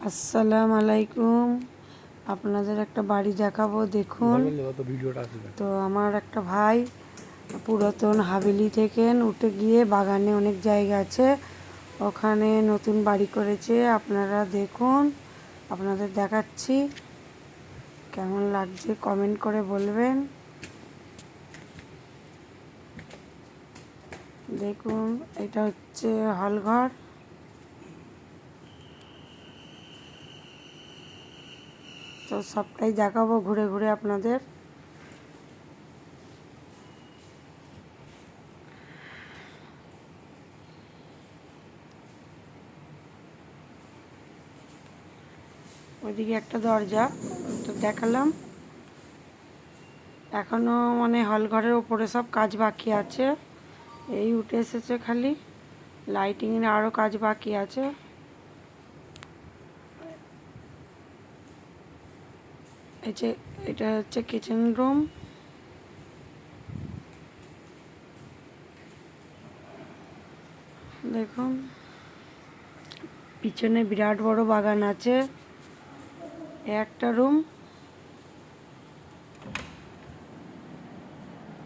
আসসালামু আলাইকুম। আপনাদের একটা বাড়ি দেখাবো, দেখুন। তো আমার একটা ভাই পুরাতন হাভেলি থেকে উঠে গিয়ে বাগানে অনেক জায়গা আছে, ওখানে নতুন বাড়ি করেছে। আপনারা দেখুন, আপনাদের দেখাচ্ছি। কেমন লাগছে কমেন্ট করে বলবেন। দেখুন, এটা হচ্ছে হলঘর। তো সবটাই দেখাবো ঘুরে ঘুরে আপনাদের। ওইদিকে একটা দরজা তো দেখালাম। এখনও মানে হলঘরের ওপরে সব কাজ বাকি আছে, এই উঠে এসেছে, খালি লাইটিংয়ের আরও কাজ বাকি আছে। এই যে এটা হচ্ছে কিচেন রুম। দেখুন, পিছনে বিরাট বড় বাগান আছে। একটা রুম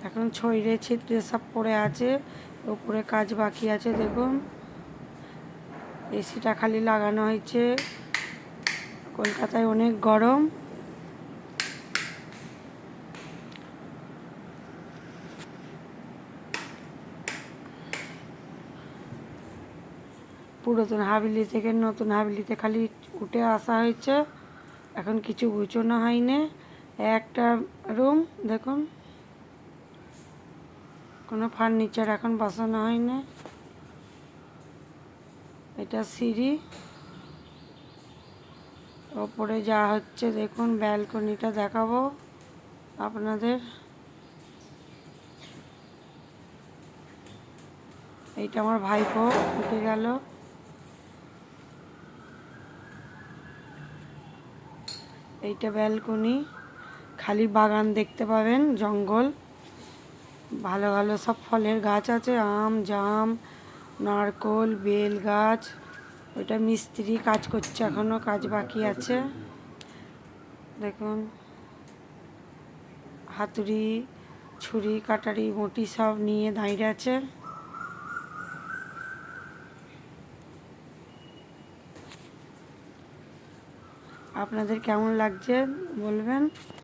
এখন ছড়িয়ে ছিটড়ে সব পড়ে আছে, উপরে কাজ বাকি আছে। দেখুন, এসিটা খালি লাগানো হয়েছে। কলকাতায় অনেক গরম। পুরাতন হাভেলি থেকে নতুন হাভেলিতে খালি উঠে আসা হয়েছে, এখন কিছু গুছানো হয়নি। একটা রুম দেখুন, কোনো ফার্নিচার এখন বসানো হয়নি। এটা সিঁড়ি, ওপরে যা হচ্ছে দেখুন। ব্যালকনিটা দেখাবো আপনাদের। এইটা আমার ভাইপো উঠে গেল। এইটা ব্যালকনি, খালি বাগান দেখতে পাবেন, জঙ্গল। ভালো ভালো সব ফলের গাছ আছে, আম, জাম, নারকোল, বেল গাছ। ওইটা মিস্ত্রি কাজ করছে, এখনও কাজ বাকি আছে। দেখুন, হাতুড়ি, ছুরি, কাটারি, বঁটি সব নিয়ে দাঁড়িয়ে আছে। আপনাদের কেমন লাগছে বলবেন।